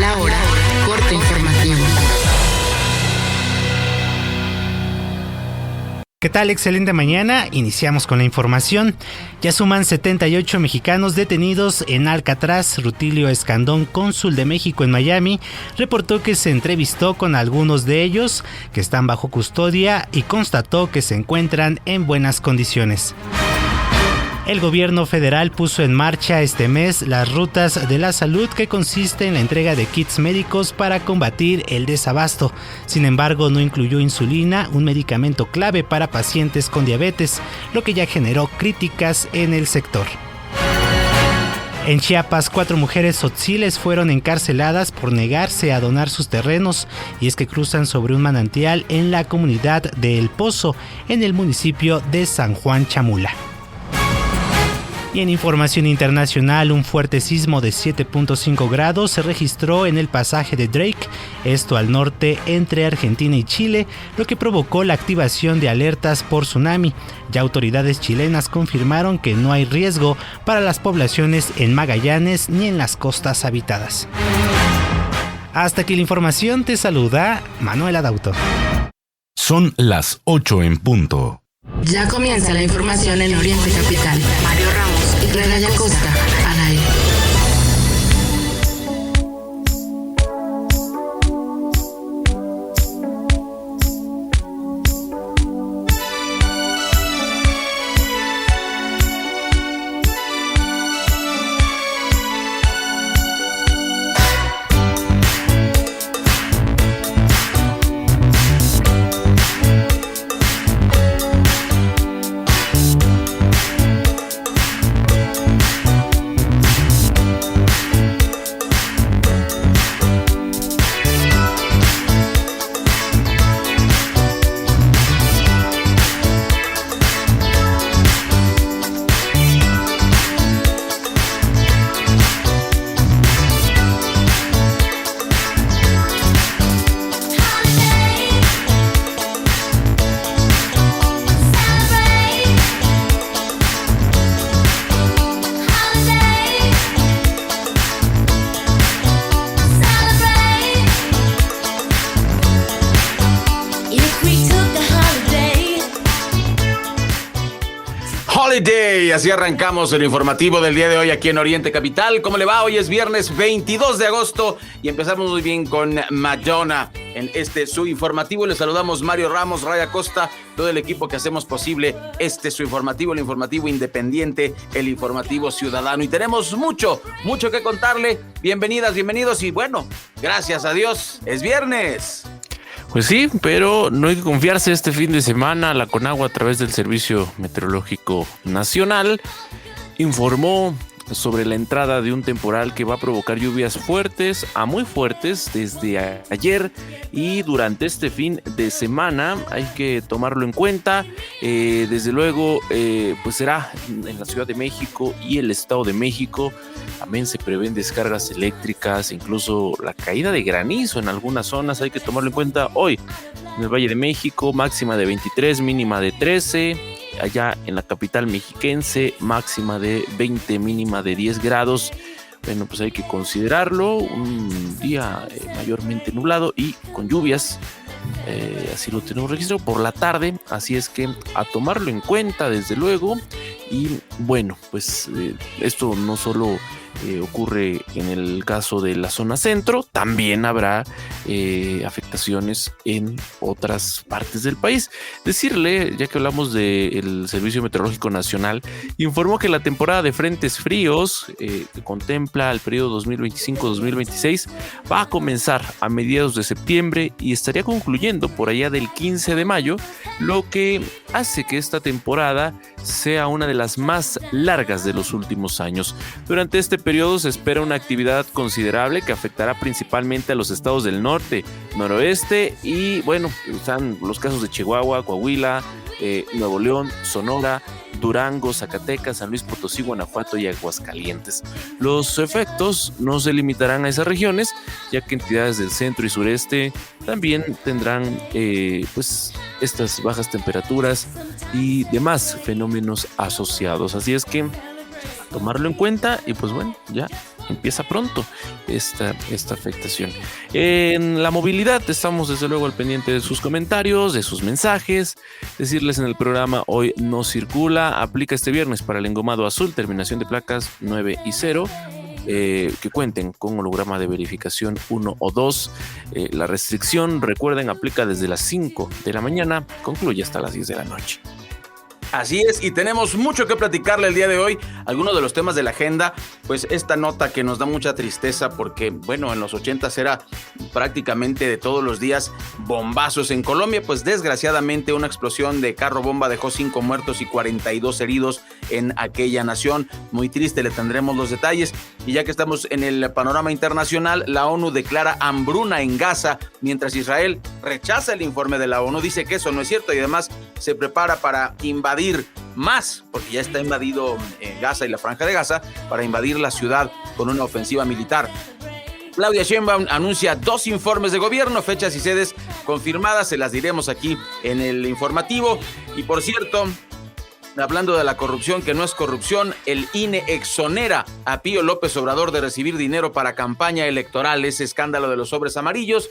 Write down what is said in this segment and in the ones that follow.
la hora, corte informativo. ¿Qué tal? Excelente mañana. Iniciamos con la información. Ya suman 78 mexicanos detenidos en Alcatraz. Rutilio Escandón, cónsul de México en Miami, reportó que se entrevistó con algunos de ellos que están bajo custodia y constató que se encuentran en buenas condiciones. El gobierno federal puso en marcha este mes las rutas de la salud, que consiste en la entrega de kits médicos para combatir el desabasto. Sin embargo, no incluyó insulina, un medicamento clave para pacientes con diabetes, lo que ya generó críticas en el sector. En Chiapas, 4 mujeres tzotziles fueron encarceladas por negarse a donar sus terrenos, y es que cruzan sobre un manantial en la comunidad de El Pozo, en el municipio de San Juan Chamula. Y en información internacional, un fuerte sismo de 7.5 grados se registró en el pasaje de Drake, esto al norte entre Argentina y Chile, lo que provocó la activación de alertas por tsunami. Ya autoridades chilenas confirmaron que no hay riesgo para las poblaciones en Magallanes ni en las costas habitadas. Hasta aquí la información, te saluda Manuel Adauto. Son las 8 en punto. Ya comienza la información en Oriente Capital. Mario Ramos y Raya Costa al aire. Holiday, así arrancamos el informativo del día de hoy aquí en Oriente Capital. ¿Cómo le va? Hoy es viernes 22 de agosto y empezamos muy bien con Madonna en su informativo. Les saludamos Mario Ramos, Raya Costa, todo el equipo que hacemos posible su informativo, el informativo independiente, el informativo ciudadano. Y tenemos mucho que contarle. Bienvenidas, bienvenidos y bueno, gracias a Dios, es viernes. Pues sí, pero no hay que confiarse. Este fin de semana la Conagua, a través del Servicio Meteorológico Nacional, informó sobre la entrada de un temporal que va a provocar lluvias fuertes a muy fuertes desde ayer y durante este fin de semana. Hay que tomarlo en cuenta. Desde luego, pues será en la Ciudad de México y el Estado de México. También se prevén descargas eléctricas, incluso la caída de granizo en algunas zonas. Hay que tomarlo en cuenta hoy. En el Valle de México, máxima de 23, mínima de 13. Allá en la capital mexiquense, máxima de 20, mínima de 10 grados. Bueno, pues hay que considerarlo. Un día mayormente nublado y con lluvias. Así lo tenemos registrado por la tarde. Así es que a tomarlo en cuenta, desde luego. Y bueno, pues esto no solo ocurre en el caso de la zona centro, también habrá afectaciones en otras partes del país. Decirle, ya que hablamos del Servicio Meteorológico Nacional, informó que la temporada de frentes fríos que contempla el periodo 2025-2026 va a comenzar a mediados de septiembre y estaría concluyendo por allá del 15 de mayo, lo que hace que esta temporada sea una de las más largas de los últimos años. Durante este periodo se espera una actividad considerable que afectará principalmente a los estados del norte, noroeste y bueno, están los casos de Chihuahua, Coahuila, Nuevo León, Sonora, Durango, Zacatecas, San Luis Potosí, Guanajuato y Aguascalientes. Los efectos no se limitarán a esas regiones, ya que entidades del centro y sureste también tendrán pues estas bajas temperaturas y demás fenómenos asociados. Así es que tomarlo en cuenta y pues bueno, ya empieza pronto esta afectación. En la movilidad estamos desde luego al pendiente de sus comentarios, de sus mensajes. Decirles en el programa hoy no circula, aplica este viernes para el engomado azul, terminación de placas 9 y 0. Que cuenten con holograma de verificación 1 o 2. La restricción, recuerden, aplica desde las 5 de la mañana, concluye hasta las 10 de la noche. Así es, y tenemos mucho que platicarle el día de hoy. Algunos de los temas de la agenda, pues esta nota que nos da mucha tristeza porque, bueno, en los 80s era prácticamente de todos los días bombazos en Colombia, pues desgraciadamente una explosión de carro bomba dejó 5 muertos y 42 heridos en aquella nación. Muy triste, le tendremos los detalles. Y ya que estamos en el panorama internacional, la ONU declara hambruna en Gaza, mientras Israel rechaza el informe de la ONU, dice que eso no es cierto y además se prepara para invadir más, porque ya está invadido Gaza y la Franja de Gaza, para invadir la ciudad con una ofensiva militar. Claudia Sheinbaum anuncia 2 informes de gobierno, fechas y sedes confirmadas, se las diremos aquí en el informativo. Y por cierto, hablando de la corrupción que no es corrupción, el INE exonera a Pío López Obrador de recibir dinero para campaña electoral, ese escándalo de los sobres amarillos.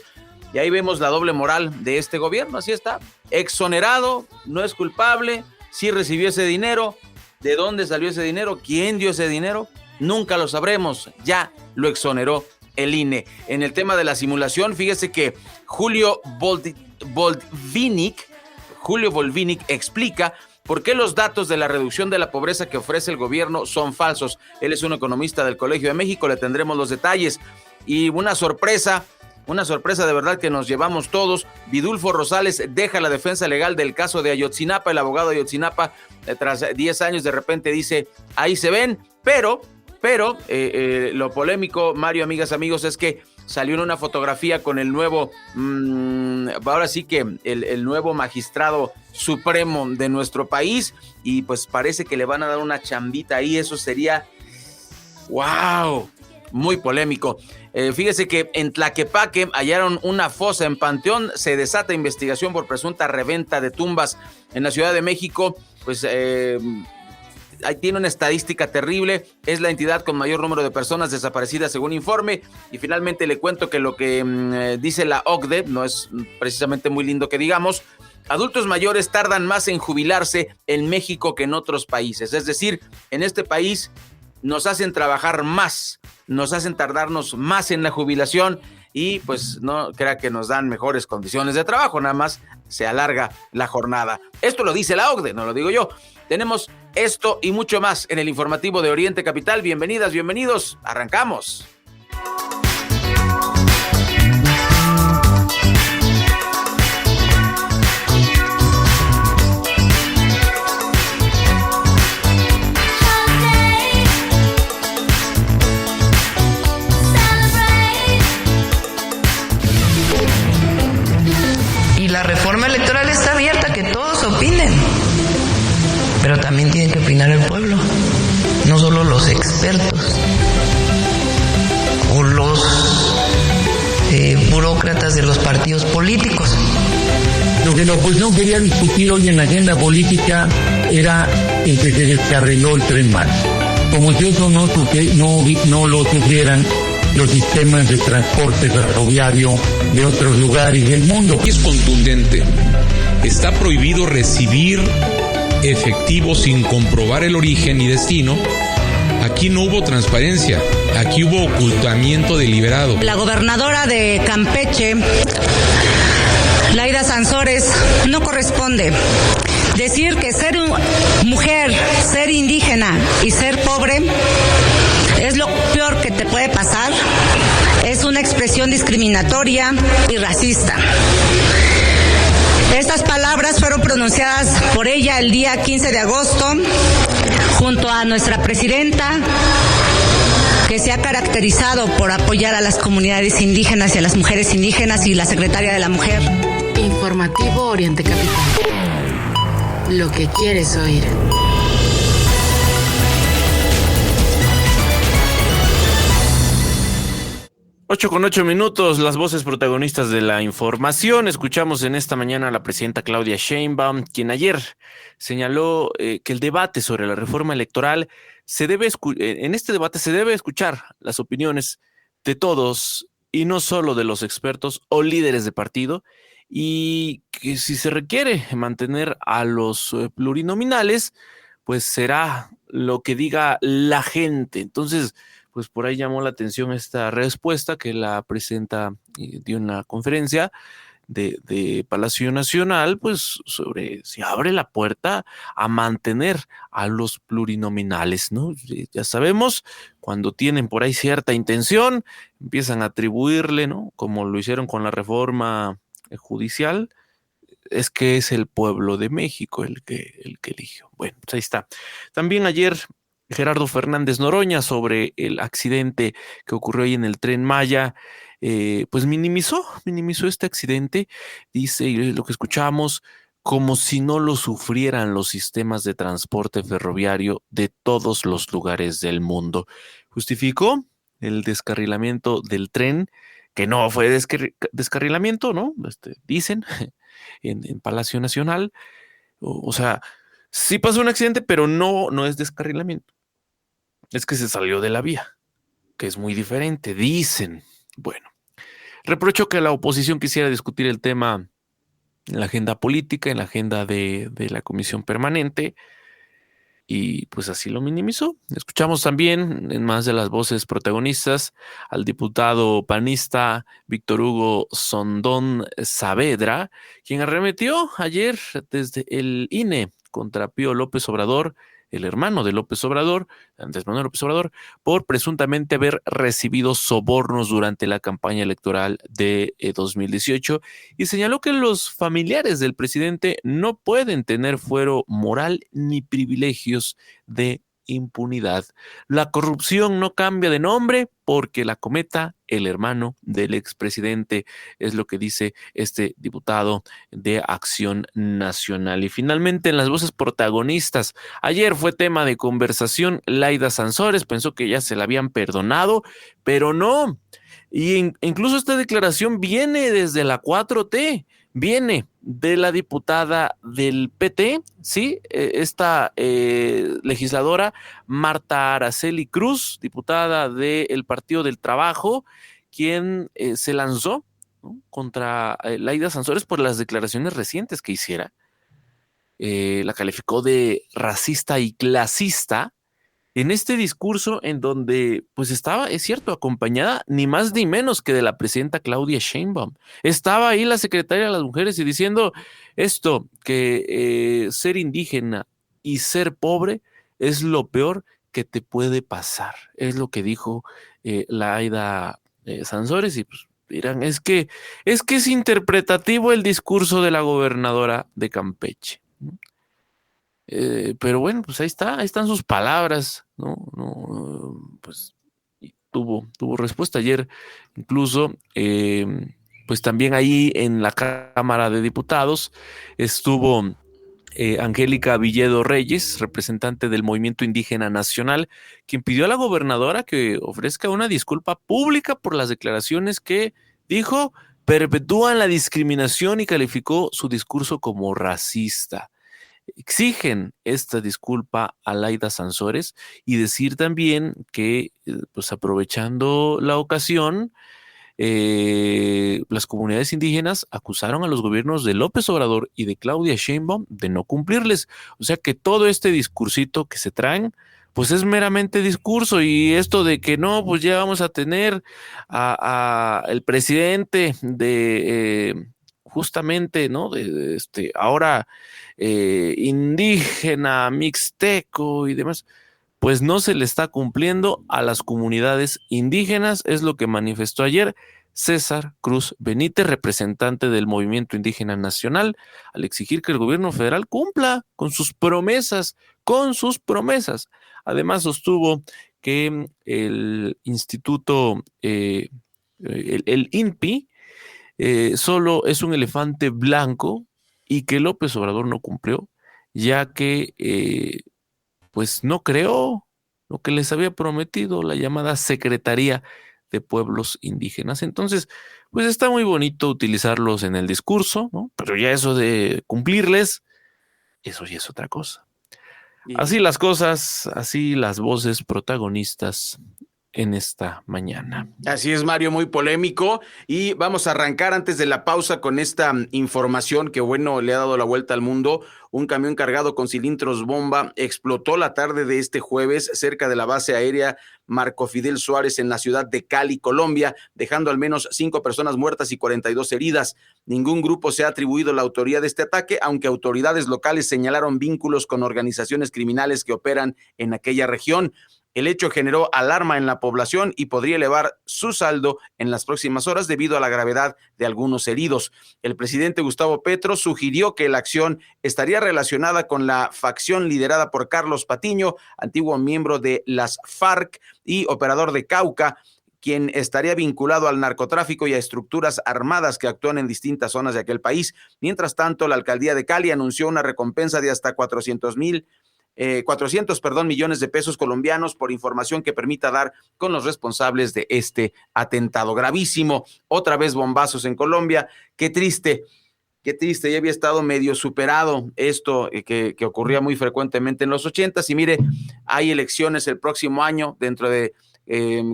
Y ahí vemos la doble moral de este gobierno, así está, exonerado, no es culpable, sí recibió ese dinero. ¿De dónde salió ese dinero? ¿Quién dio ese dinero? Nunca lo sabremos, ya lo exoneró el INE. En el tema de la simulación, fíjese que Julio Volvinic explica por qué los datos de la reducción de la pobreza que ofrece el gobierno son falsos. Él es un economista del Colegio de México, le tendremos los detalles. Y una sorpresa de verdad que nos llevamos todos. Vidulfo Rosales deja la defensa legal del caso de Ayotzinapa. El abogado de Ayotzinapa, tras 10 años, de repente dice, ahí se ven, pero lo polémico, Mario, amigas, amigos, es que salió en una fotografía con el nuevo, ahora sí que el nuevo magistrado supremo de nuestro país, y pues parece que le van a dar una chambita ahí. Eso sería, wow, muy polémico. Fíjese que en Tlaquepaque hallaron una fosa en Panteón, se desata investigación por presunta reventa de tumbas. En la Ciudad de México, pues ahí tiene una estadística terrible, es la entidad con mayor número de personas desaparecidas según informe. Y finalmente le cuento que lo que dice la OCDE no es precisamente muy lindo que digamos. Adultos mayores tardan más en jubilarse en México que en otros países, es decir, en este país nos hacen trabajar más, nos hacen tardarnos más en la jubilación y pues no crea que nos dan mejores condiciones de trabajo, nada más se alarga la jornada. Esto lo dice la OCDE, no lo digo yo. Tenemos esto y mucho más en el informativo de Oriente Capital. Bienvenidas, bienvenidos, arrancamos. La reforma electoral está abierta, que todos opinen, pero también tiene que opinar el pueblo, no solo los expertos o los burócratas de los partidos políticos. Lo que la oposición quería discutir hoy en la agenda política era el que se descarriló el Tren Maya, como si eso no lo sufrieran los sistemas de transporte ferroviario de otros lugares del mundo. Es contundente. Está prohibido recibir efectivo sin comprobar el origen y destino. Aquí no hubo transparencia, aquí hubo ocultamiento deliberado. La gobernadora de Campeche, Laida Sansores, no corresponde decir que ser mujer, ser indígena y ser pobre es lo peor que te puede pasar. Es una expresión discriminatoria y racista. Estas palabras fueron pronunciadas por ella el día 15 de agosto, junto a nuestra presidenta, que se ha caracterizado por apoyar a las comunidades indígenas y a las mujeres indígenas, y la secretaria de la Mujer. Informativo Oriente Capital. Lo que quieres oír. 8:08, las voces protagonistas de la información. Escuchamos en esta mañana a la presidenta Claudia Sheinbaum, quien ayer señaló que el debate sobre la reforma electoral en este debate se debe escuchar las opiniones de todos y no solo de los expertos o líderes de partido, y que si se requiere mantener a los plurinominales, pues será lo que diga la gente. Entonces, pues por ahí llamó la atención esta respuesta que la presidenta dio en la conferencia de Palacio Nacional, pues sobre si abre la puerta a mantener a los plurinominales, ¿no? Ya sabemos, cuando tienen por ahí cierta intención, empiezan a atribuirle, ¿no? Como lo hicieron con la reforma judicial, es que es el pueblo de México el que eligió. Bueno, pues ahí está. También ayer Gerardo Fernández Noroña, sobre el accidente que ocurrió ahí en el Tren Maya, pues minimizó este accidente, dice, y lo que escuchamos, como si no lo sufrieran los sistemas de transporte ferroviario de todos los lugares del mundo. Justificó el descarrilamiento del tren, que no fue descarrilamiento, ¿no? Dicen en Palacio Nacional. O sea, sí pasó un accidente, pero no es descarrilamiento. Es que se salió de la vía, que es muy diferente, dicen. Bueno, reprochó que la oposición quisiera discutir el tema en la agenda política, en la agenda de la comisión permanente, y pues así lo minimizó. Escuchamos también, en más de las voces protagonistas, al diputado panista Víctor Hugo Sondón Saavedra, quien arremetió ayer desde el INE contra Pío López Obrador, el hermano de López Obrador, Andrés Manuel López Obrador, por presuntamente haber recibido sobornos durante la campaña electoral de 2018, y señaló que los familiares del presidente no pueden tener fuero moral ni privilegios de impunidad. La corrupción no cambia de nombre porque la cometa el hermano del expresidente, es lo que dice este diputado de Acción Nacional. Y finalmente, en las voces protagonistas, ayer fue tema de conversación Laida Sansores, pensó que ya se la habían perdonado, pero no. Y incluso esta declaración viene desde la 4T, viene de la diputada del PT, ¿sí? Esta legisladora Marta Araceli Cruz, diputada del Partido del Trabajo, quien se lanzó, ¿no?, contra Laida Sansores por las declaraciones recientes que hiciera. La calificó de racista y clasista en este discurso en donde pues estaba, es cierto, acompañada ni más ni menos que de la presidenta Claudia Sheinbaum. Estaba ahí la secretaria de las mujeres y diciendo esto, que ser indígena y ser pobre es lo peor que te puede pasar. Es lo que dijo Laida Sansores, y pues dirán, es que es interpretativo el discurso de la gobernadora de Campeche, ¿no? Pero bueno, pues ahí están sus palabras, ¿no? Pues tuvo respuesta ayer, incluso, pues también ahí en la Cámara de Diputados estuvo Angélica Villedo Reyes, representante del Movimiento Indígena Nacional, quien pidió a la gobernadora que ofrezca una disculpa pública por las declaraciones que dijo perpetúan la discriminación, y calificó su discurso como racista. Exigen esta disculpa a Laida Sansores, y decir también que, pues aprovechando la ocasión, las comunidades indígenas acusaron a los gobiernos de López Obrador y de Claudia Sheinbaum de no cumplirles. O sea que todo este discursito que se traen, pues es meramente discurso, y esto de que no, pues ya vamos a tener a el presidente de justamente, ¿no? Ahora indígena, mixteco y demás, pues no se le está cumpliendo a las comunidades indígenas, es lo que manifestó ayer César Cruz Benítez, representante del Movimiento Indígena Nacional, al exigir que el gobierno federal cumpla con sus promesas, Además, sostuvo que el instituto, el INPI, solo es un elefante blanco, y que López Obrador no cumplió, ya que pues no creó lo que les había prometido, la llamada Secretaría de Pueblos Indígenas. Entonces, pues está muy bonito utilizarlos en el discurso, ¿no? Pero ya eso de cumplirles, eso ya es otra cosa. Así las cosas, así las voces protagonistas en esta mañana. Así es, Mario, muy polémico. Y vamos a arrancar antes de la pausa con esta información que, bueno, le ha dado la vuelta al mundo. Un camión cargado con cilindros bomba explotó la tarde de este jueves cerca de la base aérea Marco Fidel Suárez en la ciudad de Cali, Colombia, dejando al menos 5 personas muertas y 42 heridas. Ningún grupo se ha atribuido la autoría de este ataque, aunque autoridades locales señalaron vínculos con organizaciones criminales que operan en aquella región. El hecho generó alarma en la población y podría elevar su saldo en las próximas horas debido a la gravedad de algunos heridos. El presidente Gustavo Petro sugirió que la acción estaría relacionada con la facción liderada por Carlos Patiño, antiguo miembro de las FARC y operador de Cauca, quien estaría vinculado al narcotráfico y a estructuras armadas que actúan en distintas zonas de aquel país. Mientras tanto, la alcaldía de Cali anunció una recompensa de hasta 400 millones de pesos colombianos por información que permita dar con los responsables de este atentado gravísimo. Otra vez bombazos en Colombia. Qué triste, ya había estado medio superado esto que ocurría muy frecuentemente en los 80s. Y mire, hay elecciones el próximo año, dentro de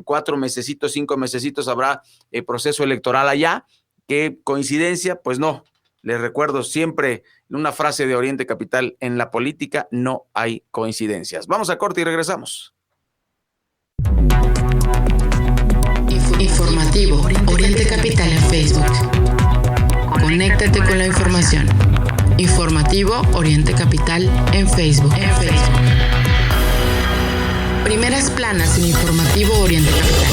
4 mesecitos, 5 mesecitos habrá proceso electoral allá. ¿Qué coincidencia? Pues no. Les recuerdo siempre una frase de Oriente Capital: en la política no hay coincidencias. Vamos a corte y regresamos. Informativo Oriente Capital en Facebook. Conéctate con la información. Informativo Oriente Capital en Facebook. Primeras planas en Informativo Oriente Capital.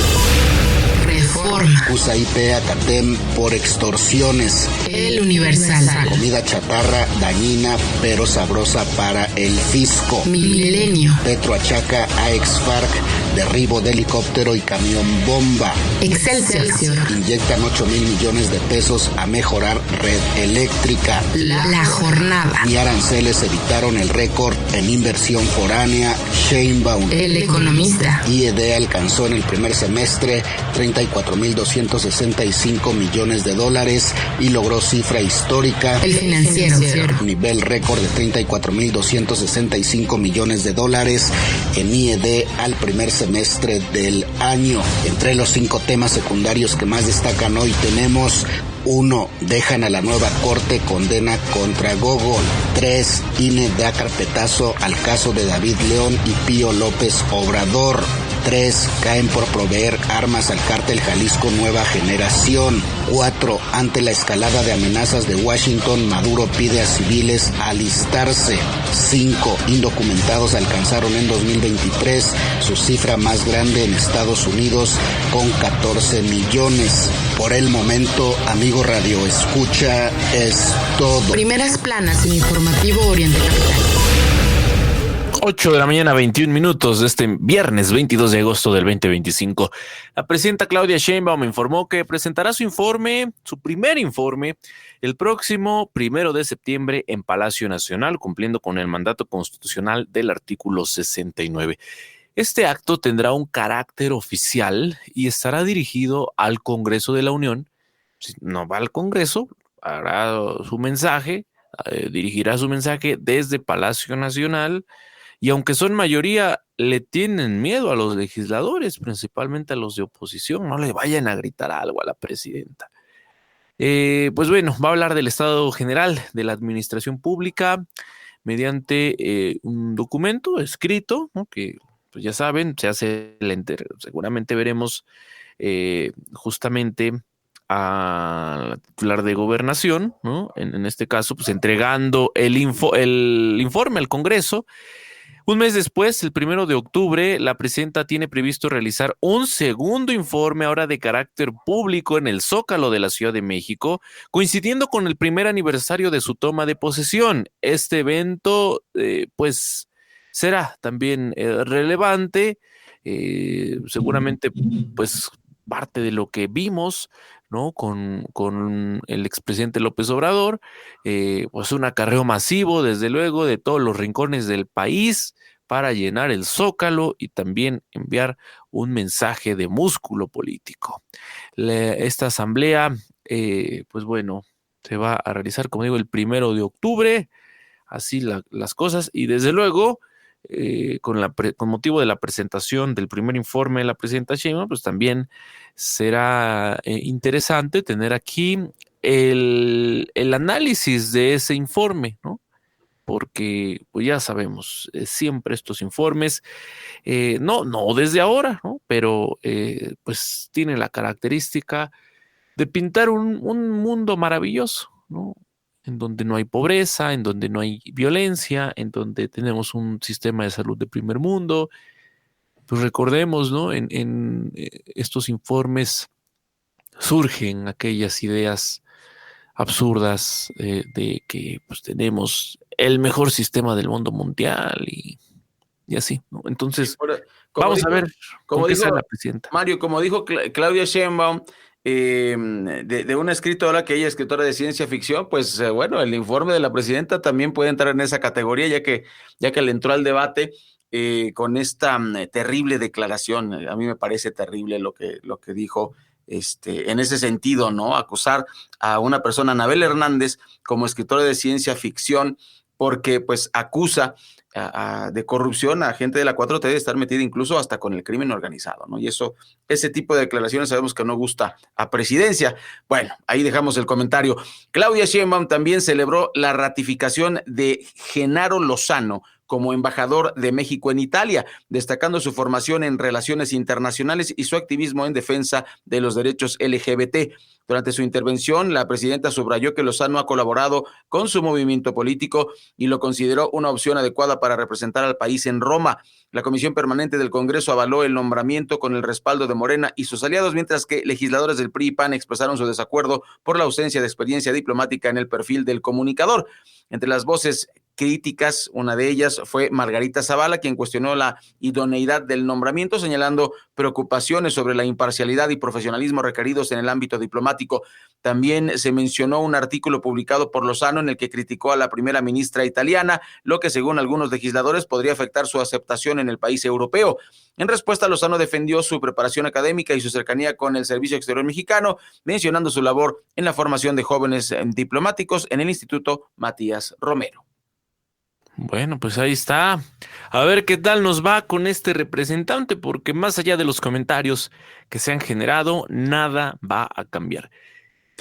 Reforma. USAID a CATEM por extorsiones. El Universal. Comida chatarra dañina pero sabrosa para el fisco. Milenio. Petro achaca a ex-FARC derribo de helicóptero y camión bomba. Excelsior. Inyectan 8,000 millones de pesos a mejorar red eléctrica. La jornada. Ni aranceles evitaron el récord en inversión foránea. Sheinbaum. El Economista. IED alcanzó en el primer semestre 34,265 millones de dólares y logró cifra histórica. El Financiero. Nivel récord de 34,265 millones de dólares en IED al primer semestre del año. Entre los 5 temas secundarios que más destacan hoy tenemos: 1. Dejan a la nueva corte condena contra Google. 3. INE da carpetazo al caso de David León y Pío López Obrador. 3. Caen por proveer armas al cártel Jalisco Nueva Generación. 4. Ante la escalada de amenazas de Washington, Maduro pide a civiles alistarse. 5. Indocumentados alcanzaron en 2023 su cifra más grande en Estados Unidos con 14 millones. Por el momento, amigo Radio Escucha, es todo. Primeras planas en Informativo Oriente Capital. 8 de la mañana, 21 minutos de este viernes 22 de agosto del 2025. La presidenta Claudia Sheinbaum informó que presentará su primer informe, el próximo 1 de septiembre en Palacio Nacional, cumpliendo con el mandato constitucional del artículo 69. Este acto tendrá un carácter oficial y estará dirigido al Congreso de la Unión. Si no va al Congreso, hará su mensaje, dirigirá su mensaje desde Palacio Nacional. Y aunque son mayoría, le tienen miedo a los legisladores, principalmente a los de oposición. No le vayan a gritar algo a la presidenta. Pues bueno, va a hablar del estado general de la administración pública mediante un documento escrito, ¿no? Que pues ya saben, se hace seguramente veremos justamente a la titular de Gobernación, ¿no? En este caso, pues entregando el informe al Congreso. Un mes después, el 1 de octubre, la presidenta tiene previsto realizar un segundo informe, ahora de carácter público, en el Zócalo de la Ciudad de México, coincidiendo con el primer aniversario de su toma de posesión. Este evento, pues, será también relevante, seguramente, pues, parte de lo que vimos, ¿no? Con el expresidente López Obrador, pues un acarreo masivo, desde luego, de todos los rincones del país para llenar el Zócalo y también enviar un mensaje de músculo político. Esta asamblea, pues bueno, se va a realizar, como digo, el 1 de octubre, así las cosas, y desde luego, con motivo de la presentación del primer informe de la presidenta Sheinbaum, pues también será interesante tener aquí el análisis de ese informe, ¿no? Porque pues ya sabemos, siempre estos informes, no desde ahora, ¿no? Pero pues tienen la característica de pintar un mundo maravilloso, ¿no? En donde no hay pobreza, en donde no hay violencia, en donde tenemos un sistema de salud de primer mundo. Pues recordemos, ¿no? En estos informes surgen aquellas ideas absurdas de que pues, tenemos el mejor sistema del mundo mundial y así, ¿no? Entonces, vamos a ver como qué dijo sale la presidenta. Mario, como dijo Claudia Sheinbaum, de una escritora que ella es escritora de ciencia ficción, pues bueno, el informe de la presidenta también puede entrar en esa categoría, ya que le entró al debate con esta terrible declaración. A mí me parece terrible lo que dijo en ese sentido, ¿no? Acusar a una persona, Anabel Hernández, como escritora de ciencia ficción, porque pues acusa de corrupción a gente de la 4T, de estar metida incluso hasta con el crimen organizado, ¿no? Y ese tipo de declaraciones sabemos que no gusta a presidencia. Bueno, ahí dejamos el comentario. Claudia Sheinbaum también celebró la ratificación de Genaro Lozano como embajador de México en Italia, destacando su formación en relaciones internacionales y su activismo en defensa de los derechos LGBT. Durante su intervención, la presidenta subrayó que Lozano ha colaborado con su movimiento político y lo consideró una opción adecuada para representar al país en Roma. La Comisión Permanente del Congreso avaló el nombramiento con el respaldo de Morena y sus aliados, mientras que legisladores del PRI y PAN expresaron su desacuerdo por la ausencia de experiencia diplomática en el perfil del comunicador. Entre las voces críticas, una de ellas fue Margarita Zavala, quien cuestionó la idoneidad del nombramiento, señalando preocupaciones sobre la imparcialidad y profesionalismo requeridos en el ámbito diplomático. También se mencionó un artículo publicado por Lozano en el que criticó a la primera ministra italiana, lo que según algunos legisladores podría afectar su aceptación en el país europeo. En respuesta, Lozano defendió su preparación académica y su cercanía con el Servicio Exterior Mexicano, mencionando su labor en la formación de jóvenes diplomáticos en el Instituto Matías Romero. Bueno, pues ahí está. A ver qué tal nos va con este representante, porque más allá de los comentarios que se han generado, nada va a cambiar.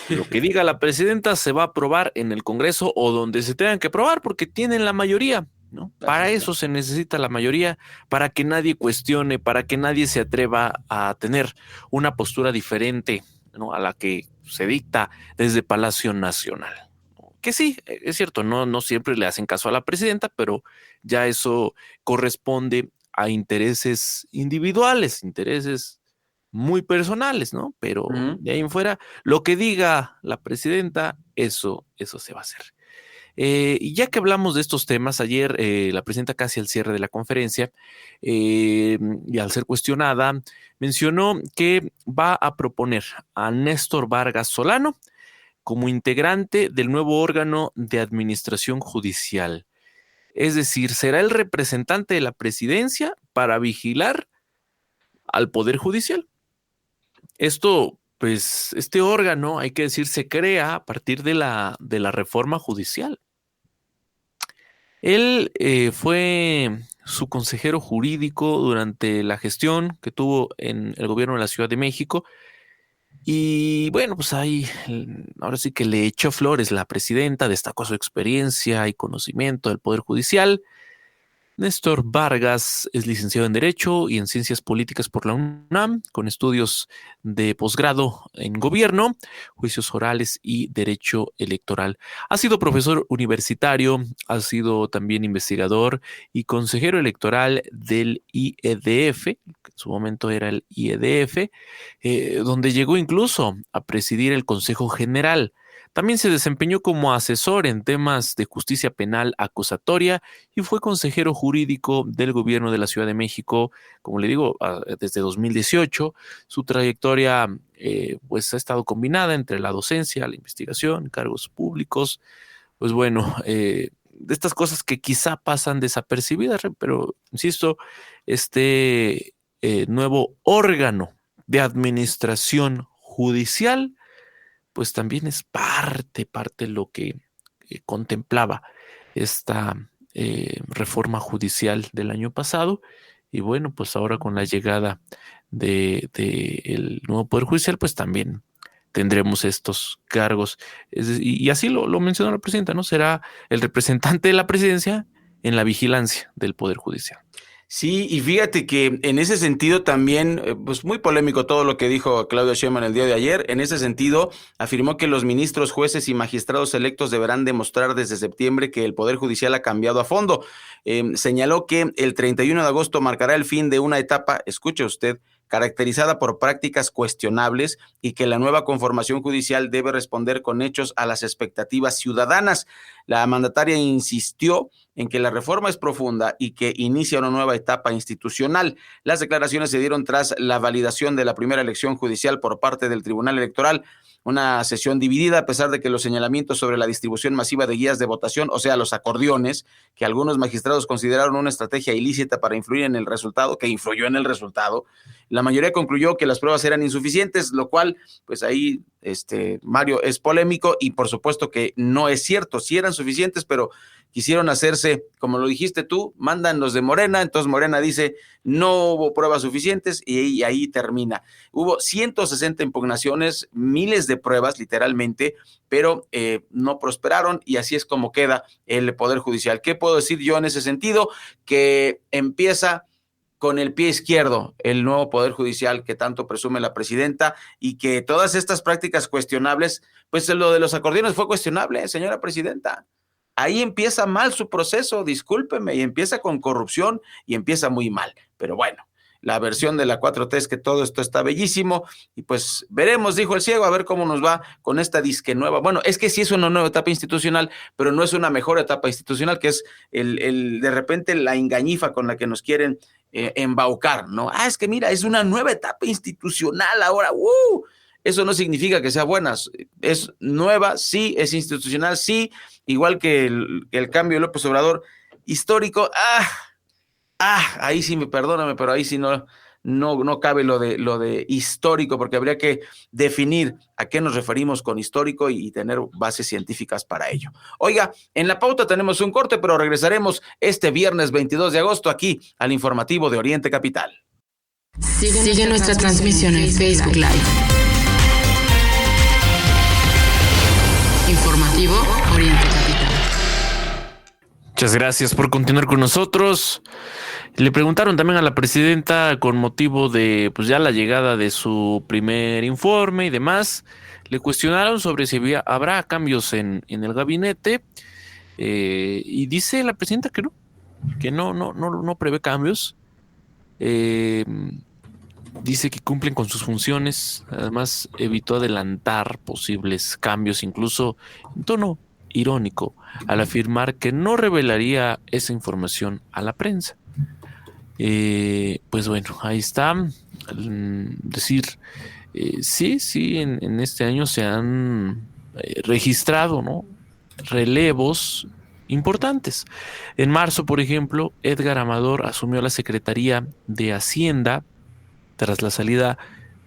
Lo que diga la presidenta se va a aprobar en el Congreso o donde se tengan que aprobar, porque tienen la mayoría, ¿no? Para eso se necesita la mayoría, para que nadie cuestione, para que nadie se atreva a tener una postura diferente, ¿no? A la que se dicta desde Palacio Nacional. Que sí, es cierto, no siempre le hacen caso a la presidenta, pero ya eso corresponde a intereses individuales, intereses muy personales, ¿no? Pero de ahí en fuera, lo que diga la presidenta, eso se va a hacer. Y ya que hablamos de estos temas, ayer la presidenta, casi al cierre de la conferencia, y al ser cuestionada, mencionó que va a proponer a Néstor Vargas Solano como integrante del nuevo órgano de administración judicial. Es decir, será el representante de la presidencia para vigilar al Poder Judicial. Esto, pues, este órgano, hay que decir, se crea a partir de la reforma judicial. Él fue su consejero jurídico durante la gestión que tuvo en el gobierno de la Ciudad de México. Y bueno, pues ahí ahora sí que le echó flores la presidenta, destacó su experiencia y conocimiento del Poder Judicial. Néstor Vargas es licenciado en Derecho y en Ciencias Políticas por la UNAM, con estudios de posgrado en Gobierno, Juicios Orales y Derecho Electoral. Ha sido profesor universitario, ha sido también investigador y consejero electoral del IEDF, que en su momento era el IEDF, donde llegó incluso a presidir el Consejo General. También se desempeñó como asesor en temas de justicia penal acusatoria y fue consejero jurídico del gobierno de la Ciudad de México, como le digo, desde 2018. Su trayectoria pues ha estado combinada entre la docencia, la investigación, cargos públicos. Pues bueno, de estas cosas que quizá pasan desapercibidas, pero insisto, este nuevo órgano de administración judicial pues también es parte lo que contemplaba esta reforma judicial del año pasado. Y bueno, pues ahora con la llegada de el nuevo Poder Judicial, pues también tendremos estos cargos. Y así lo mencionó la presidenta, ¿no? Será el representante de la presidencia en la vigilancia del Poder Judicial. Sí, y fíjate que en ese sentido también, pues muy polémico todo lo que dijo Claudia Sheinbaum el día de ayer. En ese sentido, afirmó que los ministros, jueces y magistrados electos deberán demostrar desde septiembre que el Poder Judicial ha cambiado a fondo. Señaló que el 31 de agosto marcará el fin de una etapa, escuche usted, caracterizada por prácticas cuestionables y que la nueva conformación judicial debe responder con hechos a las expectativas ciudadanas. La mandataria insistió en que la reforma es profunda y que inicia una nueva etapa institucional. Las declaraciones se dieron tras la validación de la primera elección judicial por parte del Tribunal Electoral, una sesión dividida a pesar de que los señalamientos sobre la distribución masiva de guías de votación, o sea, los acordeones, que algunos magistrados consideraron una estrategia ilícita para influir en el resultado, que influyó en el resultado. La mayoría concluyó que las pruebas eran insuficientes, lo cual, pues ahí, Mario, es polémico y por supuesto que no es cierto. Sí eran suficientes, pero quisieron hacerse, como lo dijiste tú, mandan los de Morena, entonces Morena dice no hubo pruebas suficientes y ahí termina. Hubo 160 impugnaciones, miles de pruebas literalmente, pero no prosperaron y así es como queda el Poder Judicial. ¿Qué puedo decir yo en ese sentido? Que empieza con el pie izquierdo el nuevo Poder Judicial que tanto presume la presidenta y que todas estas prácticas cuestionables, pues lo de los acordeones fue cuestionable, señora presidenta. Ahí empieza mal su proceso, discúlpeme, y empieza con corrupción y empieza muy mal. Pero bueno, la versión de la 4T es que todo esto está bellísimo y pues veremos, dijo el ciego, a ver cómo nos va con esta disque nueva. Bueno, es que sí es una nueva etapa institucional, pero no es una mejor etapa institucional, que es el de repente la engañifa con la que nos quieren embaucar, ¿no? Es que mira, es una nueva etapa institucional ahora, Eso no significa que sea buena, es nueva, sí, es institucional, sí, igual que el cambio de López Obrador histórico. Ahí sí perdóname, pero ahí sí no cabe lo de histórico, porque habría que definir a qué nos referimos con histórico y tener bases científicas para ello. Oiga, en la pauta tenemos un corte, pero regresaremos este viernes 22 de agosto aquí al informativo de Oriente Capital. Sigue nuestra transmisión en Facebook Live. Informativo Oriente Capital. Muchas gracias por continuar con nosotros. Le preguntaron también a la presidenta con motivo de pues ya la llegada de su primer informe y demás. Le cuestionaron sobre si habrá cambios en el gabinete y dice la presidenta que no prevé cambios. Dice que cumplen con sus funciones. Además, evitó adelantar posibles cambios, incluso en tono irónico, al afirmar que no revelaría esa información a la prensa. Pues bueno, ahí está. Decir, sí, en este año se han registrado, ¿no?, relevos importantes. En marzo, por ejemplo, Edgar Amador asumió la Secretaría de Hacienda tras la salida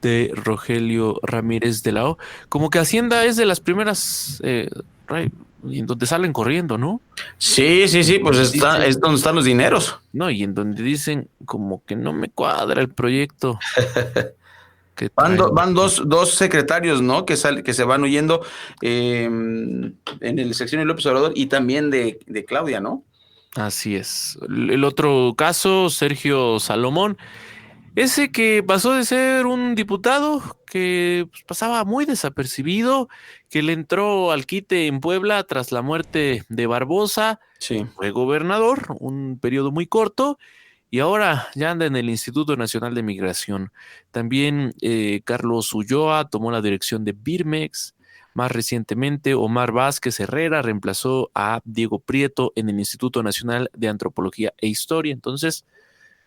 de Rogelio Ramírez de la O. Como que Hacienda es de las primeras en donde salen corriendo, ¿no? Sí, pues es donde están los dineros. No, y en donde dicen como que no me cuadra el proyecto. Van dos secretarios, ¿no?, que se van huyendo en el sexenio de López Obrador y también de Claudia, ¿no? Así es. El otro caso, Sergio Salomón, ese que pasó de ser un diputado que pasaba muy desapercibido, que le entró al quite en Puebla tras la muerte de Barbosa, sí, fue gobernador, un periodo muy corto, y ahora ya anda en el Instituto Nacional de Migración. También Carlos Ulloa tomó la dirección de Birmex. Más recientemente, Omar Vázquez Herrera reemplazó a Diego Prieto en el Instituto Nacional de Antropología e Historia. Entonces,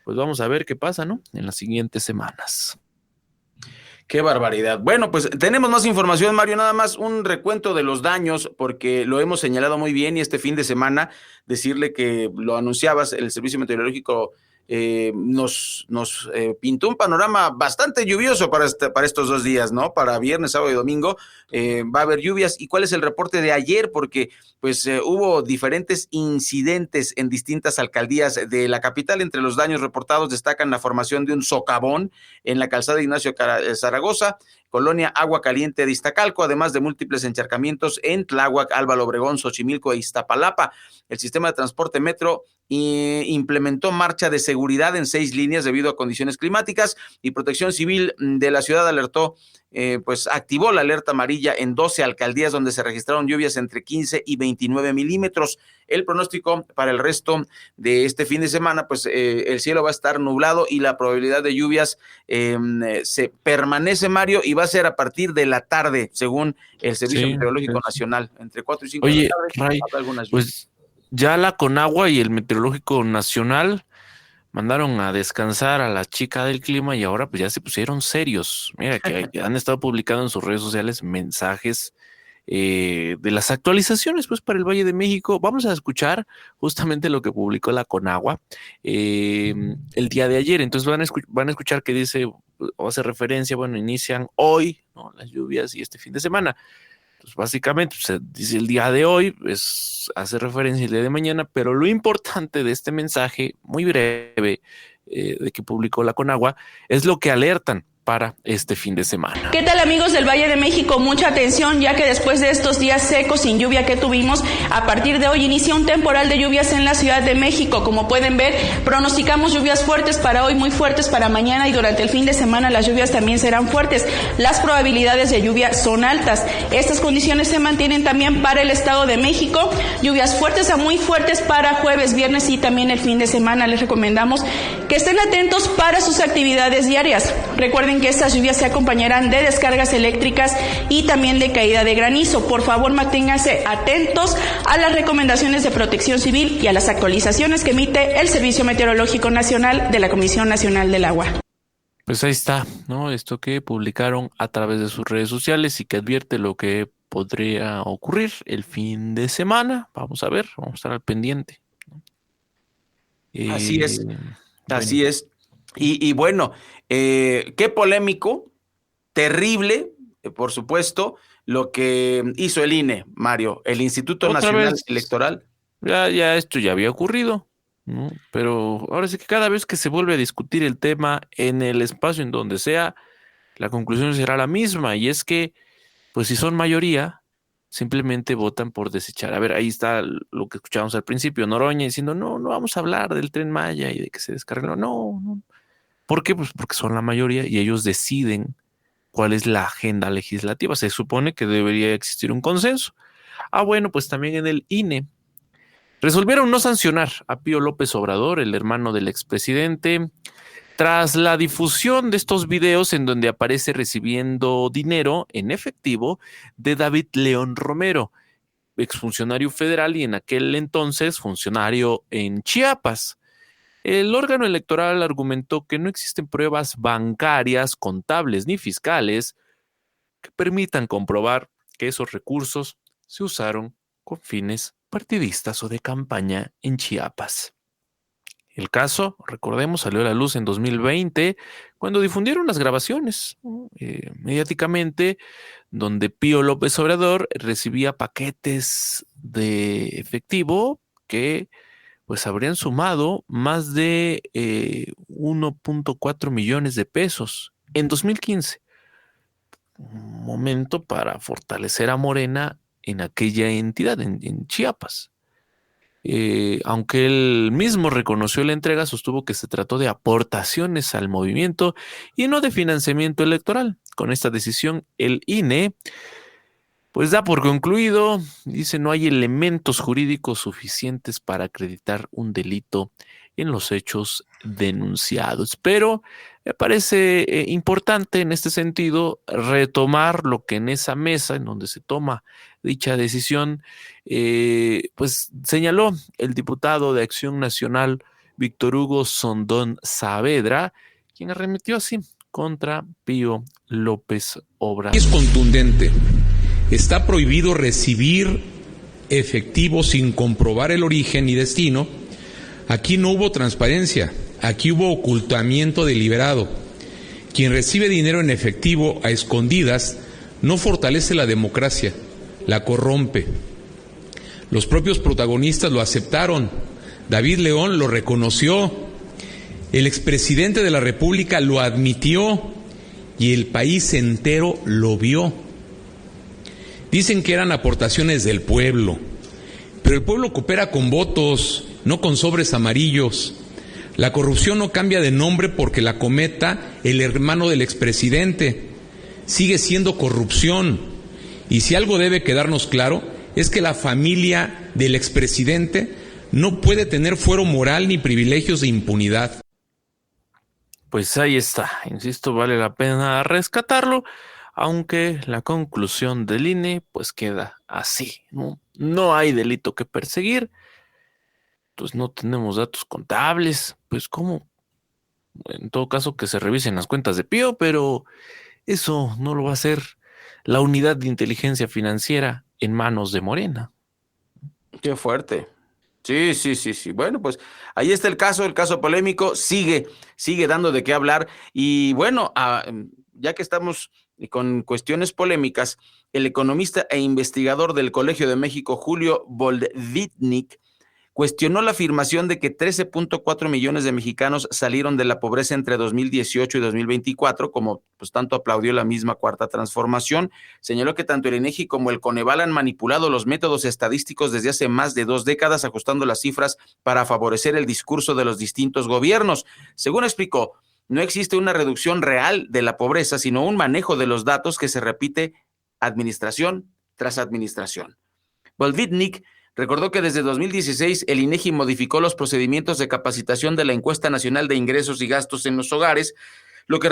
pues vamos a ver qué pasa, ¿no?, en las siguientes semanas. Qué barbaridad. Bueno, pues tenemos más información, Mario, nada más un recuento de los daños, porque lo hemos señalado muy bien y este fin de semana decirle que lo anunciabas, el Servicio Meteorológico nos pintó un panorama bastante lluvioso para estos 2 días, ¿no? Para viernes, sábado y domingo va a haber lluvias. ¿Y cuál es el reporte de ayer? Porque pues hubo diferentes incidentes en distintas alcaldías de la capital. Entre los daños reportados destacan la formación de un socavón en la calzada Ignacio Zaragoza, Colonia Agua Caliente de Iztacalco, además de múltiples encharcamientos en Tláhuac, Álvaro Obregón, Xochimilco e Iztapalapa. El sistema de transporte metro implementó marcha de seguridad en 6 líneas debido a condiciones climáticas, y Protección Civil de la ciudad alertó, pues activó la alerta amarilla en 12 alcaldías donde se registraron lluvias entre 15 y 29 milímetros. El pronóstico para el resto de este fin de semana, pues el cielo va a estar nublado y la probabilidad de lluvias se permanece, Mario, y va a ser a partir de la tarde, según el Servicio Meteorológico Nacional, entre 4 y 5 de la tarde. Ray, pues ya la Conagua y el Meteorológico Nacional mandaron a descansar a la chica del clima y ahora pues ya se pusieron serios. Mira que han estado publicando en sus redes sociales mensajes de las actualizaciones pues para el Valle de México. Vamos a escuchar justamente lo que publicó la Conagua el día de ayer. Entonces van a escuchar que dice, o hace referencia, bueno, inician hoy, ¿no?, las lluvias y este fin de semana. Pues básicamente se dice el día de hoy, pues hace referencia el día de mañana, pero lo importante de este mensaje muy breve de que publicó la Conagua es lo que alertan para este fin de semana. ¿Qué tal, amigos del Valle de México? Mucha atención, ya que después de estos días secos sin lluvia que tuvimos, a partir de hoy inicia un temporal de lluvias en la Ciudad de México. Como pueden ver, pronosticamos lluvias fuertes para hoy, muy fuertes para mañana, y durante el fin de semana las lluvias también serán fuertes. Las probabilidades de lluvia son altas. Estas condiciones se mantienen también para el Estado de México. Lluvias fuertes a muy fuertes para jueves, viernes y también el fin de semana. Les recomendamos que estén atentos para sus actividades diarias. Recuerden que estas lluvias se acompañarán de descargas eléctricas y también de caída de granizo. Por favor, manténganse atentos a las recomendaciones de Protección Civil y a las actualizaciones que emite el Servicio Meteorológico Nacional de la Comisión Nacional del Agua. Pues ahí está, ¿no? Esto que publicaron a través de sus redes sociales y que advierte lo que podría ocurrir el fin de semana. Vamos a ver, vamos a estar al pendiente, ¿no? Así es, así es. Y bueno, qué polémico, terrible, por supuesto, lo que hizo el INE, Mario, el Instituto Nacional Electoral. Ya esto ya había ocurrido, ¿no? Pero ahora sí que cada vez que se vuelve a discutir el tema en el espacio en donde sea, la conclusión será la misma, y es que, pues si son mayoría, simplemente votan por desechar. A ver, ahí está lo que escuchábamos al principio, Noroña diciendo, no vamos a hablar del Tren Maya y de que se descargue, no. ¿Por qué? Pues porque son la mayoría y ellos deciden cuál es la agenda legislativa. Se supone que debería existir un consenso. Bueno, pues también en el INE resolvieron no sancionar a Pío López Obrador, el hermano del expresidente, tras la difusión de estos videos en donde aparece recibiendo dinero en efectivo de David León Romero, exfuncionario federal y en aquel entonces funcionario en Chiapas. El órgano electoral argumentó que no existen pruebas bancarias, contables ni fiscales que permitan comprobar que esos recursos se usaron con fines partidistas o de campaña en Chiapas. El caso, recordemos, salió a la luz en 2020 cuando difundieron las grabaciones mediáticamente donde Pío López Obrador recibía paquetes de efectivo que pues habrían sumado más de 1.4 millones de pesos en 2015. Un momento para fortalecer a Morena en aquella entidad, en Chiapas. Aunque él mismo reconoció la entrega, sostuvo que se trató de aportaciones al movimiento y no de financiamiento electoral. Con esta decisión, el INE pues da por concluido, dice, no hay elementos jurídicos suficientes para acreditar un delito en los hechos denunciados. Pero me parece importante en este sentido retomar lo que en esa mesa en donde se toma dicha decisión, pues señaló el diputado de Acción Nacional Víctor Hugo Sondón Saavedra, quien arremetió así contra Pío López Obrador. Es contundente. Está prohibido recibir efectivo sin comprobar el origen y destino. Aquí no hubo transparencia. Aquí hubo ocultamiento deliberado. Quien recibe dinero en efectivo a escondidas no fortalece la democracia, la corrompe. Los propios protagonistas lo aceptaron. David León lo reconoció. El expresidente de la República lo admitió y el país entero lo vio. Dicen que eran aportaciones del pueblo, pero el pueblo coopera con votos, no con sobres amarillos. La corrupción no cambia de nombre porque la cometa el hermano del expresidente. Sigue siendo corrupción. Y si algo debe quedarnos claro, es que la familia del expresidente no puede tener fuero moral ni privilegios de impunidad. Pues ahí está, insisto, vale la pena rescatarlo, aunque la conclusión del INE pues queda así, ¿no? No hay delito que perseguir, pues no tenemos datos contables, pues cómo, en todo caso que se revisen las cuentas de Pío, pero eso no lo va a hacer la unidad de inteligencia financiera en manos de Morena. Qué fuerte. Sí. Bueno, pues ahí está el caso polémico, sigue dando de qué hablar. Y bueno, ya que estamos con cuestiones polémicas, el economista e investigador del Colegio de México, Julio Boldvitnik, cuestionó la afirmación de que 13.4 millones de mexicanos salieron de la pobreza entre 2018 y 2024, como pues tanto aplaudió la misma Cuarta Transformación. Señaló que tanto el INEGI como el Coneval han manipulado los métodos estadísticos desde hace más de 2 décadas, ajustando las cifras para favorecer el discurso de los distintos gobiernos. Según explicó, no existe una reducción real de la pobreza, sino un manejo de los datos que se repite administración tras administración. Boldvitnik recordó que desde 2016 el INEGI modificó los procedimientos de capacitación de la Encuesta Nacional de Ingresos y Gastos en los Hogares, lo que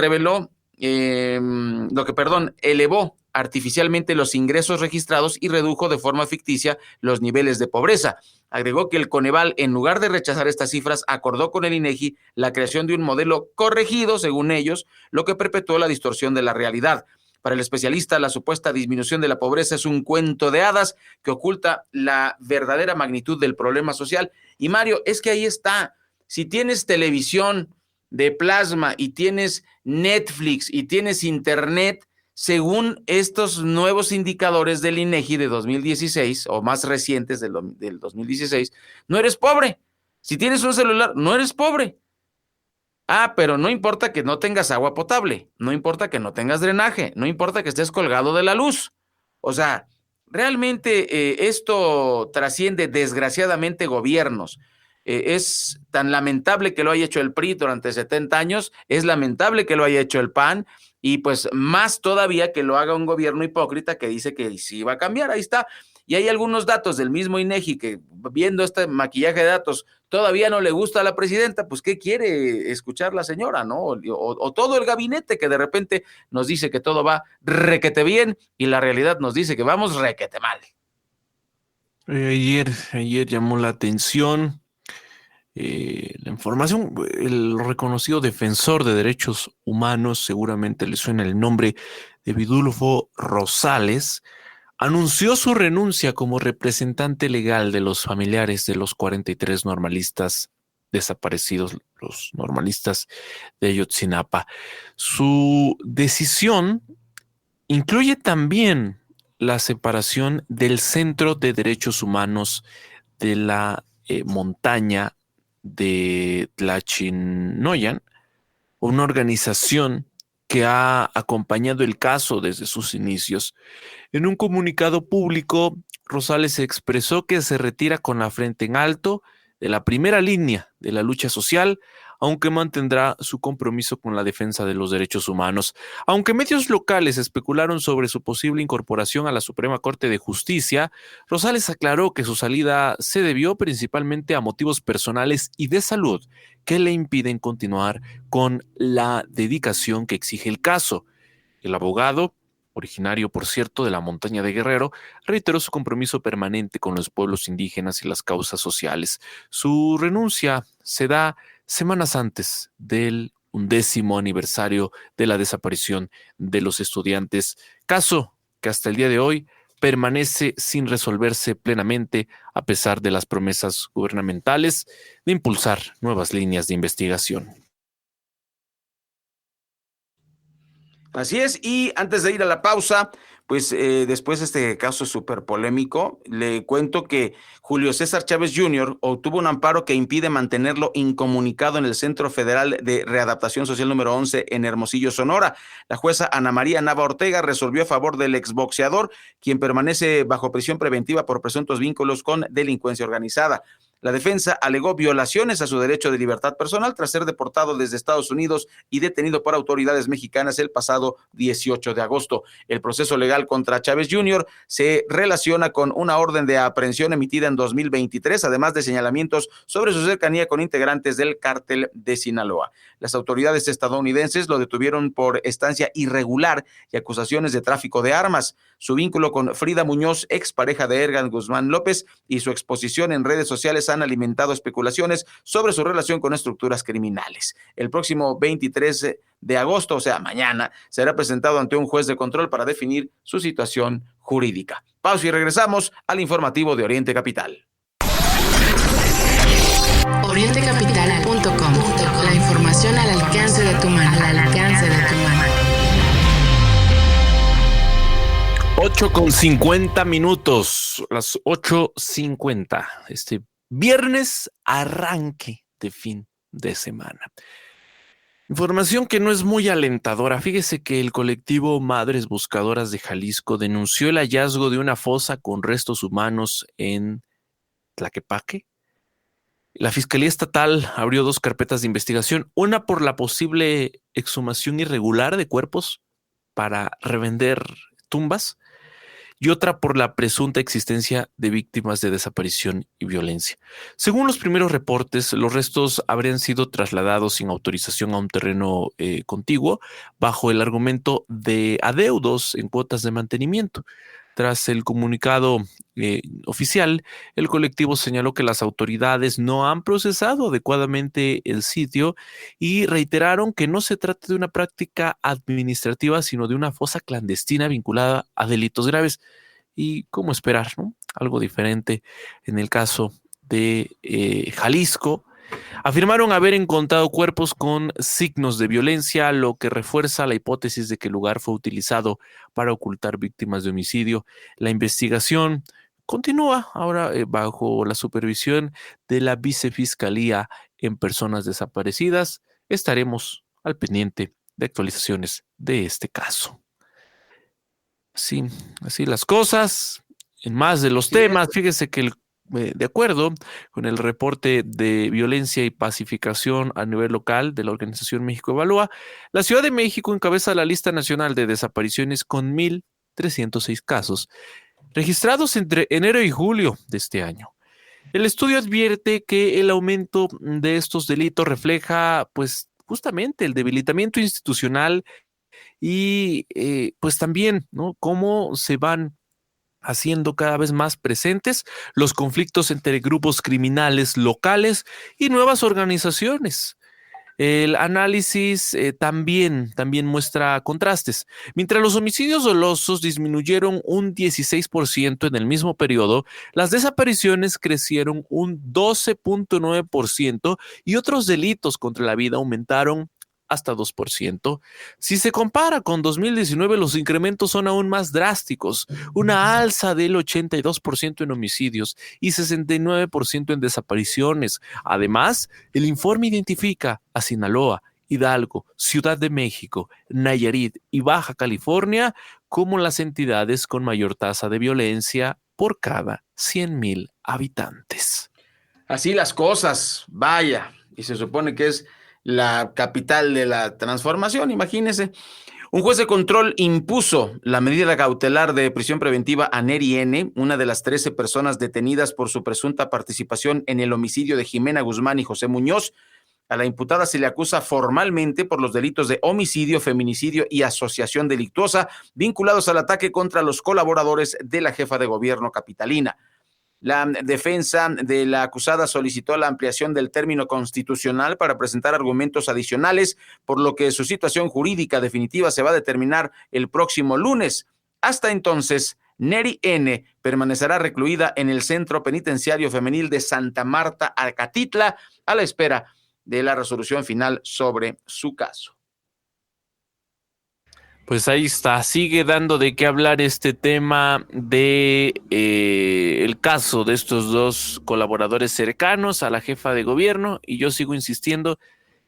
elevó artificialmente los ingresos registrados y redujo de forma ficticia los niveles de pobreza. Agregó que el Coneval, en lugar de rechazar estas cifras, acordó con el INEGI la creación de un modelo corregido, según ellos, lo que perpetuó la distorsión de la realidad. Para el especialista, la supuesta disminución de la pobreza es un cuento de hadas que oculta la verdadera magnitud del problema social. Y Mario, es que ahí está. Si tienes televisión de plasma y tienes Netflix y tienes internet, según estos nuevos indicadores del INEGI de 2016 o más recientes del 2016, no eres pobre. Si tienes un celular, no eres pobre. Pero no importa que no tengas agua potable, no importa que no tengas drenaje, no importa que estés colgado de la luz. O sea, realmente esto trasciende desgraciadamente gobiernos. Es tan lamentable que lo haya hecho el PRI durante 70 años, es lamentable que lo haya hecho el PAN, y pues más todavía que lo haga un gobierno hipócrita que dice que sí va a cambiar. Ahí está. Y hay algunos datos del mismo INEGI que, viendo este maquillaje de datos, todavía no le gusta a la presidenta. Pues ¿qué quiere escuchar la señora, no? O todo el gabinete que de repente nos dice que todo va requete bien y la realidad nos dice que vamos requete mal. Ayer llamó la atención la información. El reconocido defensor de derechos humanos, seguramente le suena el nombre de Vidulfo Rosales, anunció su renuncia como representante legal de los familiares de los 43 normalistas desaparecidos, los normalistas de Ayotzinapa. Su decisión incluye también la separación del Centro de Derechos Humanos de la montaña de Tlachinoyan, una organización que ha acompañado el caso desde sus inicios. En un comunicado público, Rosales expresó que se retira con la frente en alto de la primera línea de la lucha social, aunque mantendrá su compromiso con la defensa de los derechos humanos. Aunque medios locales especularon sobre su posible incorporación a la Suprema Corte de Justicia, Rosales aclaró que su salida se debió principalmente a motivos personales y de salud que le impiden continuar con la dedicación que exige el caso. El abogado, originario, por cierto, de la montaña de Guerrero, reiteró su compromiso permanente con los pueblos indígenas y las causas sociales. Su renuncia se da semanas antes del 11º aniversario de la desaparición de los estudiantes, caso que hasta el día de hoy permanece sin resolverse plenamente a pesar de las promesas gubernamentales de impulsar nuevas líneas de investigación. Así es, y antes de ir a la pausa, pues después de este caso súper polémico, le cuento que Julio César Chávez Jr. obtuvo un amparo que impide mantenerlo incomunicado en el Centro Federal de Readaptación Social número 11 en Hermosillo, Sonora. La jueza Ana María Nava Ortega resolvió a favor del exboxeador, quien permanece bajo prisión preventiva por presuntos vínculos con delincuencia organizada. La defensa alegó violaciones a su derecho de libertad personal tras ser deportado desde Estados Unidos y detenido por autoridades mexicanas el pasado 18 de agosto. El proceso legal contra Chávez Jr. se relaciona con una orden de aprehensión emitida en 2023, además de señalamientos sobre su cercanía con integrantes del cártel de Sinaloa. Las autoridades estadounidenses lo detuvieron por estancia irregular y acusaciones de tráfico de armas. Su vínculo con Frida Muñoz, expareja de Ergan Guzmán López, y su exposición en redes sociales han alimentado especulaciones sobre su relación con estructuras criminales. El próximo 23 de agosto, o sea, mañana, será presentado ante un juez de control para definir su situación jurídica. Pausa y regresamos al informativo de Oriente Capital. Orientecapital.com. La información al alcance de tu mano. 8:50 minutos, las 8:50. Este viernes, arranque de fin de semana. Información que no es muy alentadora. Fíjese que el colectivo Madres Buscadoras de Jalisco denunció el hallazgo de una fosa con restos humanos en Tlaquepaque. La Fiscalía Estatal abrió 2 carpetas de investigación, una por la posible exhumación irregular de cuerpos para revender tumbas y otra por la presunta existencia de víctimas de desaparición y violencia. Según los primeros reportes, los restos habrían sido trasladados sin autorización a un terreno contiguo bajo el argumento de adeudos en cuotas de mantenimiento. Tras el comunicado oficial, el colectivo señaló que las autoridades no han procesado adecuadamente el sitio y reiteraron que no se trata de una práctica administrativa, sino de una fosa clandestina vinculada a delitos graves. Y cómo esperar, ¿no? Algo diferente en el caso de Jalisco. Afirmaron haber encontrado cuerpos con signos de violencia, lo que refuerza la hipótesis de que el lugar fue utilizado para ocultar víctimas de homicidio. La investigación continúa ahora bajo la supervisión de la Vicefiscalía en Personas Desaparecidas. Estaremos al pendiente de actualizaciones de este caso. Sí, así las cosas. En más de los temas, fíjese que de acuerdo con el reporte de violencia y pacificación a nivel local de la Organización México Evalúa, la Ciudad de México encabeza la lista nacional de desapariciones con 1,306 casos registrados entre enero y julio de este año. El estudio advierte que el aumento de estos delitos refleja, pues, justamente el debilitamiento institucional y, pues, también, ¿no?, cómo se van haciendo cada vez más presentes los conflictos entre grupos criminales locales y nuevas organizaciones. El análisis también muestra contrastes. Mientras los homicidios dolosos disminuyeron un 16% en el mismo periodo, las desapariciones crecieron un 12.9% y otros delitos contra la vida aumentaron hasta 2%. Si se compara con 2019, los incrementos son aún más drásticos, una alza del 82% en homicidios y 69% en desapariciones. Además, el informe identifica a Sinaloa, Hidalgo, Ciudad de México, Nayarit y Baja California como las entidades con mayor tasa de violencia por cada 100,000 habitantes. Así las cosas, vaya, y se supone que es la capital de la transformación, imagínense. Un juez de control impuso la medida cautelar de prisión preventiva a Neri N., una de las 13 personas detenidas por su presunta participación en el homicidio de Jimena Guzmán y José Muñoz. A la imputada se le acusa formalmente por los delitos de homicidio, feminicidio y asociación delictuosa vinculados al ataque contra los colaboradores de la jefa de gobierno capitalina. La defensa de la acusada solicitó la ampliación del término constitucional para presentar argumentos adicionales, por lo que su situación jurídica definitiva se va a determinar el próximo lunes. Hasta entonces, Neri N. permanecerá recluida en el Centro Penitenciario Femenil de Santa Marta, Acatitla, a la espera de la resolución final sobre su caso. Pues ahí está, sigue dando de qué hablar este tema de el caso de estos dos colaboradores cercanos a la jefa de gobierno, y yo sigo insistiendo,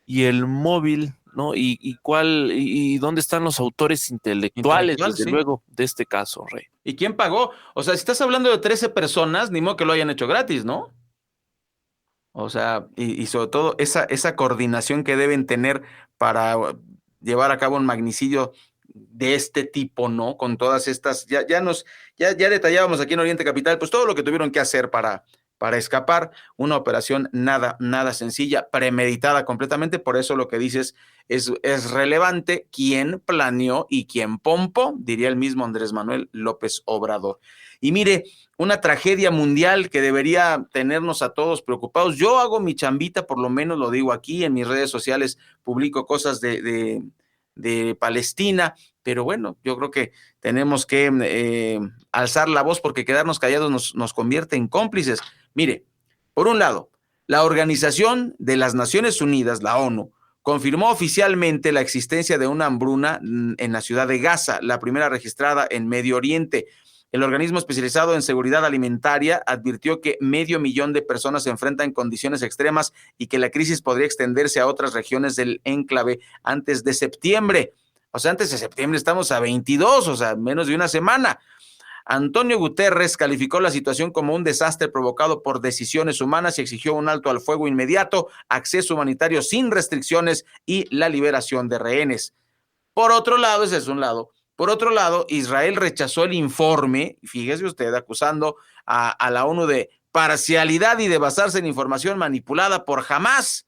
y el móvil, ¿no? Y dónde están los autores intelectuales, desde sí, luego, de este caso, Rey. ¿Y quién pagó? O sea, si estás hablando de 13 personas, ni modo que lo hayan hecho gratis, ¿no? O sea, y sobre todo esa coordinación que deben tener para llevar a cabo un magnicidio de este tipo, ¿no? Con todas estas, ya detallábamos aquí en Oriente Capital, pues todo lo que tuvieron que hacer para escapar, una operación nada sencilla, premeditada completamente. Por eso lo que dices es relevante quién planeó y quién pompó, diría el mismo Andrés Manuel López Obrador. Y mire, una tragedia mundial que debería tenernos a todos preocupados. Yo hago mi chambita, por lo menos lo digo aquí, en mis redes sociales publico cosas de Palestina, pero bueno, yo creo que tenemos que alzar la voz, porque quedarnos callados nos convierte en cómplices. Mire, por un lado, la Organización de las Naciones Unidas, la ONU, confirmó oficialmente la existencia de una hambruna en la ciudad de Gaza, la primera registrada en Medio Oriente. El organismo especializado en seguridad alimentaria advirtió que 500,000 de personas se enfrentan en condiciones extremas y que la crisis podría extenderse a otras regiones del enclave antes de septiembre. O sea, antes de septiembre estamos a 22, o sea, menos de una semana. Antonio Guterres calificó la situación como un desastre provocado por decisiones humanas y exigió un alto al fuego inmediato, acceso humanitario sin restricciones y la liberación de rehenes. Por otro lado, ese es un lado. Por otro lado, Israel rechazó el informe, fíjese usted, acusando a la ONU de parcialidad y de basarse en información manipulada por Hamás.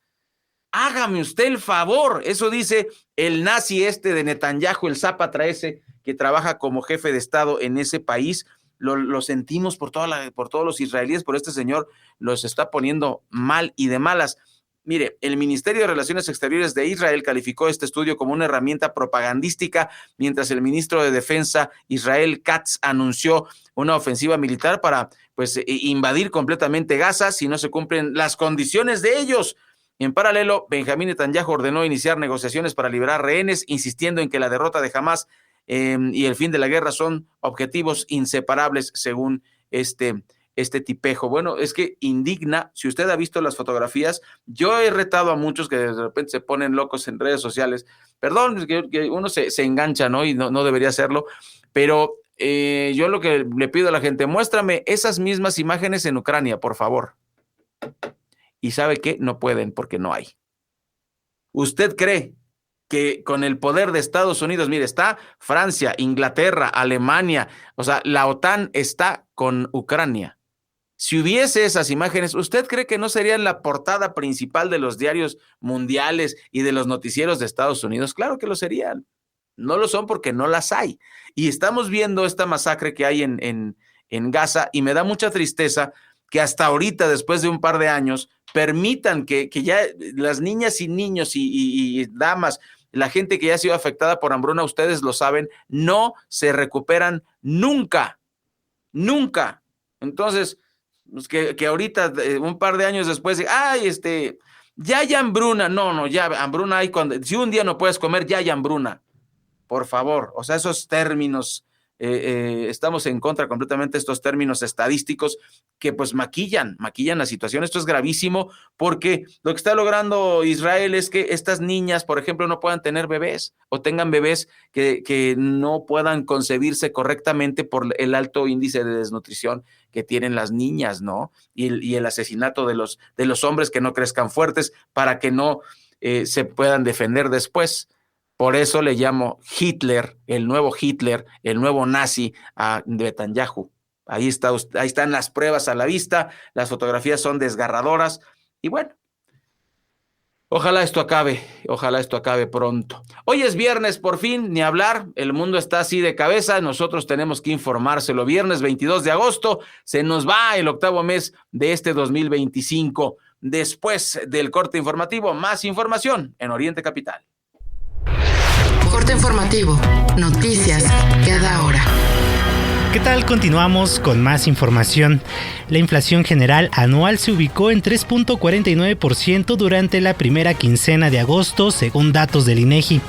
Hágame usted el favor, eso dice el nazi de Netanyahu, el Zápatra ese, que trabaja como jefe de Estado en ese país. Lo sentimos por todos los israelíes, pero este señor los está poniendo mal y de malas. Mire, el Ministerio de Relaciones Exteriores de Israel calificó este estudio como una herramienta propagandística, mientras el ministro de Defensa, Israel Katz, anunció una ofensiva militar para invadir completamente Gaza si no se cumplen las condiciones de ellos. En paralelo, Benjamín Netanyahu ordenó iniciar negociaciones para liberar rehenes, insistiendo en que la derrota de Hamás y el fin de la guerra son objetivos inseparables, según este tipejo. Bueno, es que indigna. Si usted ha visto las fotografías, yo he retado a muchos que de repente se ponen locos en redes sociales. Perdón, que uno se engancha, ¿no? Y no debería hacerlo, pero yo lo que le pido a la gente, muéstrame esas mismas imágenes en Ucrania, por favor. Y ¿sabe qué? No pueden, porque no hay. ¿Usted cree que con el poder de Estados Unidos, mire, está Francia, Inglaterra, Alemania, o sea, la OTAN está con Ucrania? Si hubiese esas imágenes, ¿usted cree que no serían la portada principal de los diarios mundiales y de los noticieros de Estados Unidos? Claro que lo serían. No lo son porque no las hay. Y estamos viendo esta masacre que hay en Gaza, y me da mucha tristeza que hasta ahorita, después de un par de años, permitan que ya las niñas y niños y damas, la gente que ya ha sido afectada por hambruna, ustedes lo saben, no se recuperan nunca. Entonces, pues que ahorita, un par de años después, ya hay hambruna. No, ya hambruna hay si un día no puedes comer, ya hay hambruna. Por favor, o sea, esos términos, estamos en contra completamente de estos términos estadísticos que pues maquillan la situación. Esto es gravísimo, porque lo que está logrando Israel es que estas niñas, por ejemplo, no puedan tener bebés o tengan bebés que no puedan concebirse correctamente por el alto índice de desnutrición que tienen las niñas, ¿no? Y el asesinato de los hombres que no crezcan fuertes para que no se puedan defender después. Por eso le llamo Hitler, el nuevo nazi a Netanyahu. Ahí están las pruebas a la vista, las fotografías son desgarradoras, y bueno, ojalá esto acabe pronto. Hoy es viernes, por fin, ni hablar, el mundo está así de cabeza, nosotros tenemos que informárselo. Viernes 22 de agosto, se nos va el 8º mes de este 2025. Después del corte informativo, más información en Oriente Capital. Corte informativo, noticias cada hora. ¿Qué tal? Continuamos con más información. La inflación general anual se ubicó en 3.49% durante la primera quincena de agosto, según datos del INEGI.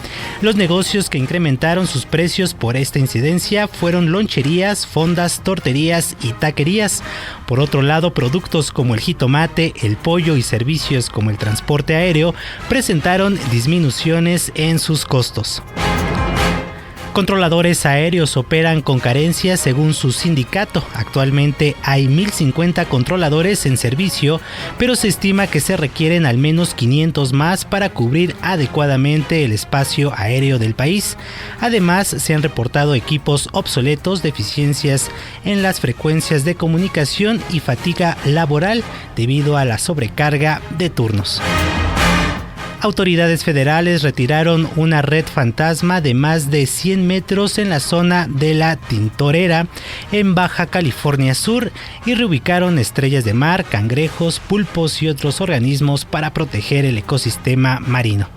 Los negocios que incrementaron sus precios por esta incidencia fueron loncherías, fondas, torterías y taquerías. Por otro lado, productos como el jitomate, el pollo y servicios como el transporte aéreo presentaron disminuciones en sus costos. Controladores aéreos operan con carencias según su sindicato. Actualmente hay 1,050 controladores en servicio, pero se estima que se requieren al menos 500 más para cubrir adecuadamente el espacio aéreo del país. Además, se han reportado equipos obsoletos, deficiencias en las frecuencias de comunicación y fatiga laboral debido a la sobrecarga de turnos. Autoridades federales retiraron una red fantasma de más de 100 metros en la zona de la Tintorera, en Baja California Sur, y reubicaron estrellas de mar, cangrejos, pulpos y otros organismos para proteger el ecosistema marino.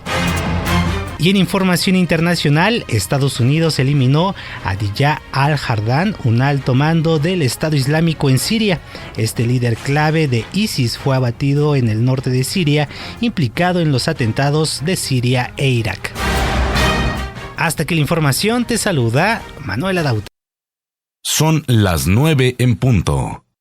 Y en información internacional, Estados Unidos eliminó a Adiyah al-Hardan, un alto mando del Estado Islámico en Siria. Este líder clave de ISIS fue abatido en el norte de Siria, implicado en los atentados de Siria e Irak. Hasta aquí la información, te saluda Manuel Adauto. Son las 9 en punto.